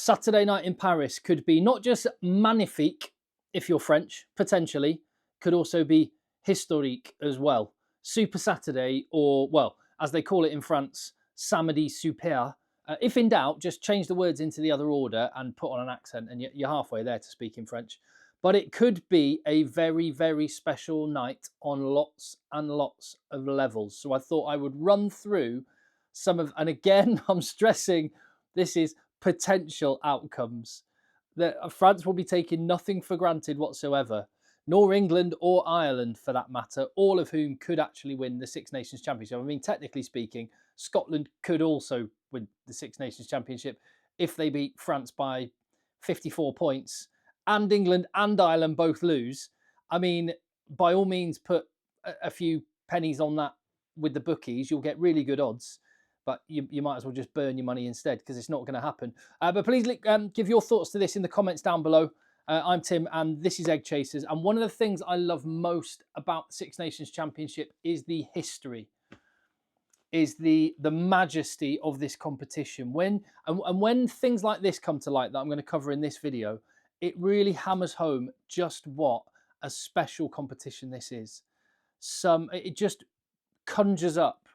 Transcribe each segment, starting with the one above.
Saturday night in Paris could be not just magnifique, if you're French, potentially, could also be historique as well. Super Saturday, or, well, as they call it in France, samedi super. If in doubt, just change the words into the other order and put on an accent, and you're halfway there to speaking French. But it could be a very, very special night on lots and lots of levels. So I thought I would run through some of, and again, I'm stressing this is potential outcomes. That France will be taking nothing for granted whatsoever, nor England or Ireland for that matter, all of whom could actually win the Six Nations Championship. I mean, technically speaking, Scotland could also win the Six Nations Championship if they beat France by 54 points, and England and Ireland both lose. I mean, by all means, put a few pennies on that with the bookies. You'll get really good odds. But you might as well just burn your money instead, because it's not going to happen. But please give your thoughts to this in the comments down below. I'm Tim, and this is Egg Chasers. And one of the things I love most about the Six Nations Championship is the history, is the majesty of this competition. When things like this come to light that I'm going to cover in this video, it really hammers home just what a special competition this is. It just conjures up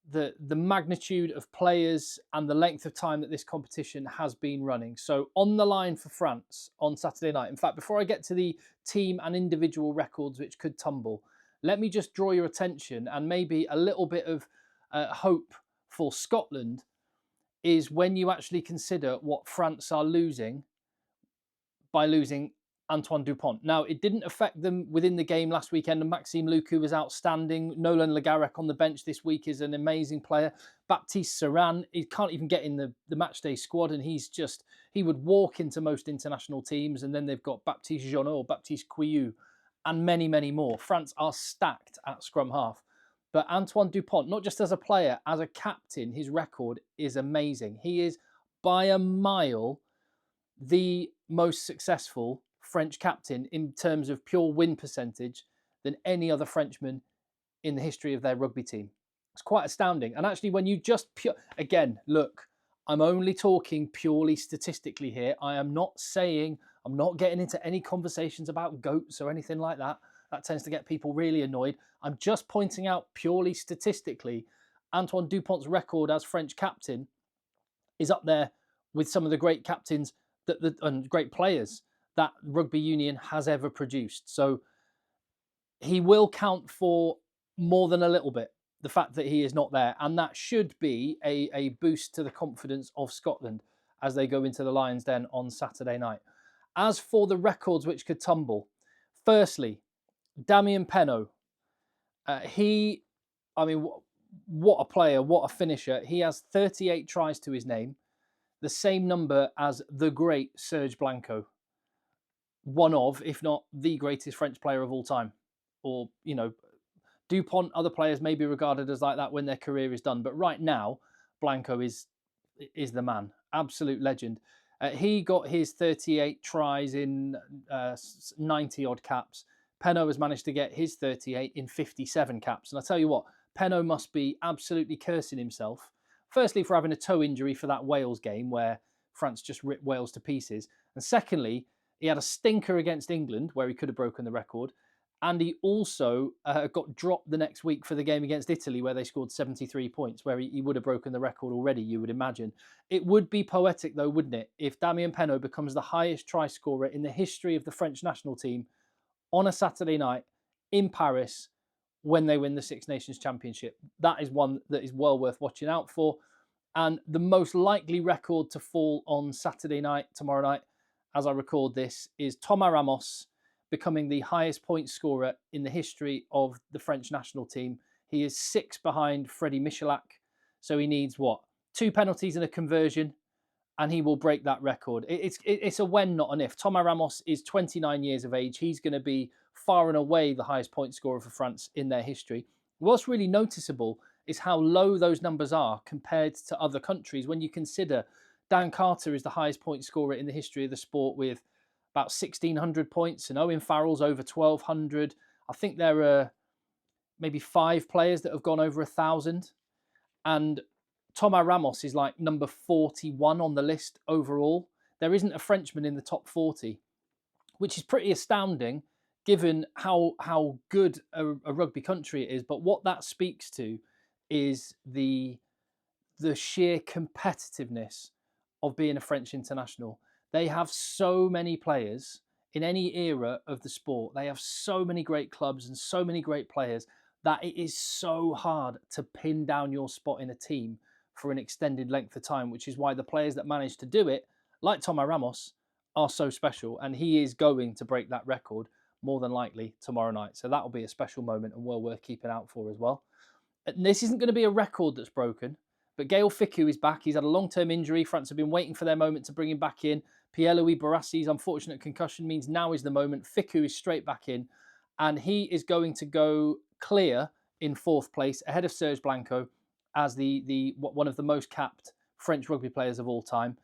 the magnitude of players and the length of time that this competition has been running. So on the line for France on Saturday night. In fact, before I get to the team and individual records which could tumble, let me just draw your attention, and maybe a little bit of hope for Scotland is when you actually consider what France are losing by losing Antoine Dupont. Now, it didn't affect them within the game last weekend, and Maxime Lucu was outstanding. Nolan Le Garrec on the bench this week is an amazing player. Baptiste Serran, he can't even get in the matchday squad, and he would walk into most international teams. And then they've got Baptiste Jeanot, Baptiste Couillou, and many, many more. France are stacked at scrum half. But Antoine Dupont, not just as a player, as a captain, his record is amazing. He is by a mile the most successful French captain in terms of pure win percentage than any other Frenchman in the history of their rugby team. It's quite astounding. And actually, when you just again, look, I'm only talking purely statistically here. I'm not getting into any conversations about goats or anything like that. That tends to get people really annoyed. I'm just pointing out purely statistically, Antoine Dupont's record as French captain is up there with some of the great captains and great players that rugby union has ever produced. So he will count for more than a little bit, the fact that he is not there. And that should be a boost to the confidence of Scotland as they go into the Lions' Den on Saturday night. As for the records which could tumble, firstly, Damian Penaud. What a player, what a finisher. He has 38 tries to his name, the same number as the great Serge Blanco. One of, if not the greatest French player of all time. Or, Dupont, other players may be regarded as like that when their career is done. But right now, Blanco is the man. Absolute legend. He got his 38 tries in 90-odd caps. Penaud has managed to get his 38 in 57 caps. And I tell you what, Penaud must be absolutely cursing himself. Firstly, for having a toe injury for that Wales game where France just ripped Wales to pieces. And secondly, he had a stinker against England where he could have broken the record. And he also got dropped the next week for the game against Italy where they scored 73 points, where he would have broken the record already, you would imagine. It would be poetic, though, wouldn't it, if Damian Penaud becomes the highest try scorer in the history of the French national team on a Saturday night in Paris when they win the Six Nations Championship. That is one that is well worth watching out for. And the most likely record to fall on Saturday night, tomorrow night, as I record this, is Thomas Ramos becoming the highest point scorer in the history of the French national team. He is 6 behind Freddie Michalak. So he needs, 2 penalties and a conversion, and he will break that record. It's a when, not an if. Thomas Ramos is 29 years of age. He's going to be far and away the highest point scorer for France in their history. What's really noticeable is how low those numbers are compared to other countries when you consider Dan Carter is the highest point scorer in the history of the sport with about 1,600 points, and Owen Farrell's over 1,200. I think there are maybe 5 players that have gone over 1,000. And Thomas Ramos is like number 41 on the list overall. There isn't a Frenchman in the top 40, which is pretty astounding given how good a rugby country it is. But what that speaks to is the sheer competitiveness of being a French international. They have so many players in any era of the sport. They have so many great clubs and so many great players that it is so hard to pin down your spot in a team for an extended length of time, which is why the players that manage to do it, like Thomas Ramos, are so special. And he is going to break that record more than likely tomorrow night. So that'll be a special moment and well worth keeping out for as well. And this isn't going to be a record that's broken, but Gaël Fickou is back. He's had a long-term injury. France have been waiting for their moment to bring him back in. Pierre-Louis Barrassi's unfortunate concussion means now is the moment. Fickou is straight back in, and he is going to go clear in 4th place ahead of Serge Blanco as one of the most capped French rugby players of all time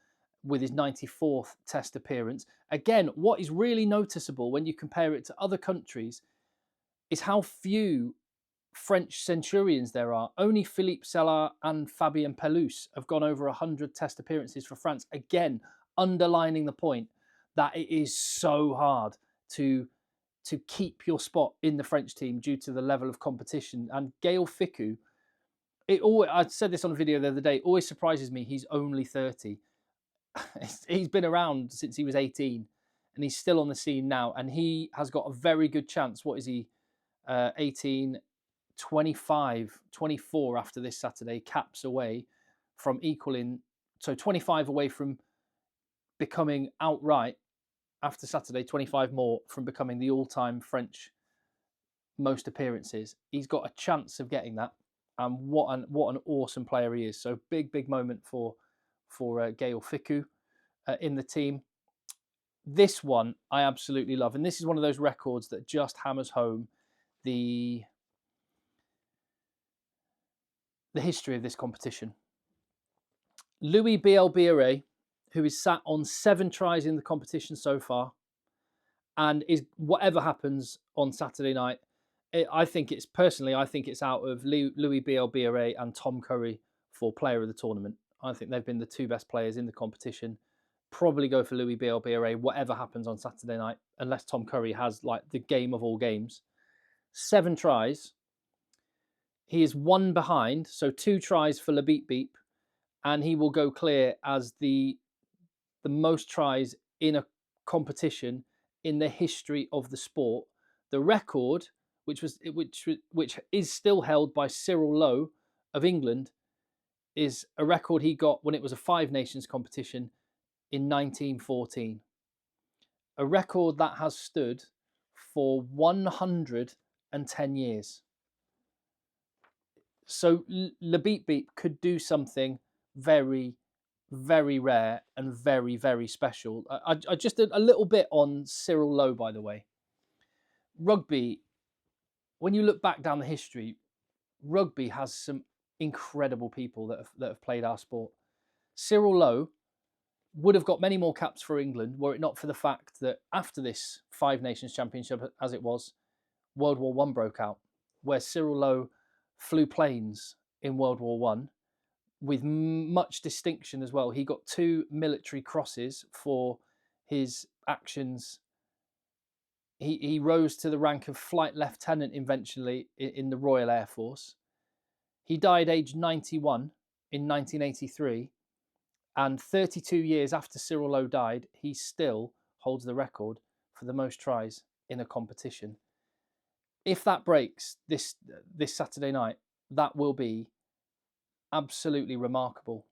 with his 94th Test appearance. Again, what is really noticeable when you compare it to other countries is how few French centurions there are. Only Philippe Sella and Fabien Pelouse have gone over 100 Test appearances for France. Again, underlining the point that it is so hard to keep your spot in the French team due to the level of competition. And Gaël Fickou, I said this on a video the other day, always surprises me. He's only 30. He's been around since he was 18 and he's still on the scene now. And he has got a very good chance. What is he? 18, 25, 24 after this Saturday, caps away from equaling. So 25 away from becoming outright after Saturday, 25 more from becoming the all-time French most appearances. He's got a chance of getting that. And what an awesome player he is. So big moment for Gaël Fickou in the team. This one I absolutely love. And this is one of those records that just hammers home the history of this competition. Louis Bielbiere, who is sat on 7 tries in the competition so far, and is whatever happens on Saturday night, I think it's out of Louis Bielbiere and Tom Curry for player of the tournament. I think they've been the 2 best players in the competition. Probably go for Louis Bielbiere, whatever happens on Saturday night, unless Tom Curry has like the game of all games. 7 tries. He is 1 behind, so 2 tries for Le Beep Beep, and he will go clear as the most tries in a competition in the history of the sport. The record, which is still held by Cyril Lowe of England, is a record he got when it was a 5 nations competition in 1914. A record that has stood for 110 years. So Le Beep Beep could do something very, very rare and very, very special. I just a little bit on Cyril Lowe, by the way. Rugby, when you look back down the history, rugby has some incredible people that have played our sport. Cyril Lowe would have got many more caps for England were it not for the fact that after this 5 Nations Championship, as it was, World War I broke out, where Cyril Lowe flew planes in World War I with much distinction as well. He got 2 military crosses for his actions. He rose to the rank of flight lieutenant eventually in the Royal Air Force. He died aged 91 in 1983. And 32 years after Cyril Lowe died, he still holds the record for the most tries in a competition. If that breaks this Saturday night, that will be absolutely remarkable.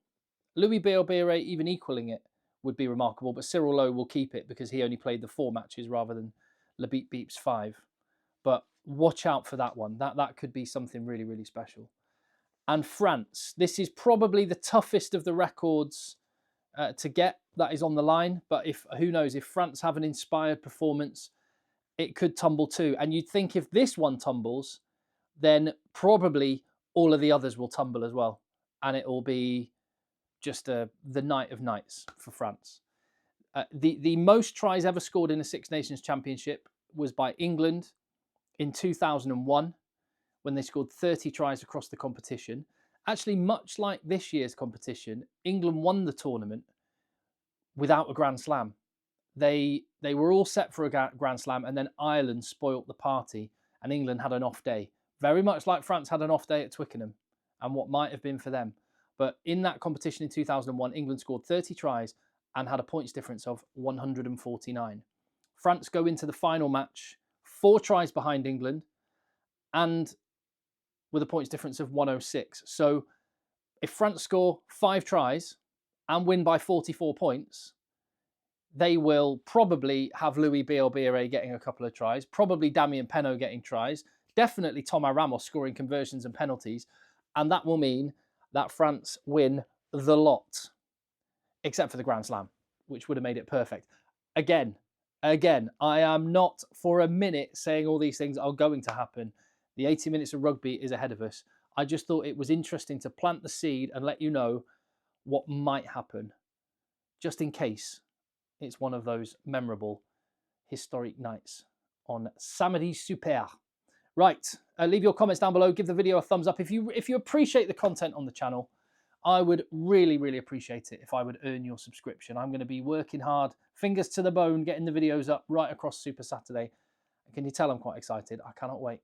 Louis Bielbiere even equaling it would be remarkable, but Cyril Lowe will keep it because he only played the 4 matches rather than Le Beep Beep's 5. But watch out for that one. That could be something really, really special. And France, this is probably the toughest of the records to get that is on the line. But who knows, if France have an inspired performance, it could tumble too. And you'd think if this one tumbles, then probably all of the others will tumble as well. And it will be just the night of nights for France. The most tries ever scored in a 6 Nations Championship was by England in 2001, when they scored 30 tries across the competition. Actually, much like this year's competition, England won the tournament without a Grand Slam. They were all set for a Grand Slam, and then Ireland spoilt the party, and England had an off day. Very much like France had an off day at Twickenham, and what might have been for them. But in that competition in 2001, England scored 30 tries and had a points difference of 149. France go into the final match 4 tries behind England and with a points difference of 106. So if France score 5 tries and win by 44 points, they will probably have Louis Bielbiere getting a couple of tries, probably Damian Penaud getting tries, definitely Thomas Ramos scoring conversions and penalties, and that will mean that France win the lot, except for the Grand Slam, which would have made it perfect. Again, I am not for a minute saying all these things are going to happen. The 80 minutes of rugby is ahead of us. I just thought it was interesting to plant the seed and let you know what might happen, just in case it's one of those memorable historic nights on Samedi Super. Right, leave your comments down below. Give the video a thumbs up. If you appreciate the content on the channel, I would really, really appreciate it if I would earn your subscription. I'm going to be working hard, fingers to the bone, getting the videos up right across Super Saturday. Can you tell I'm quite excited? I cannot wait.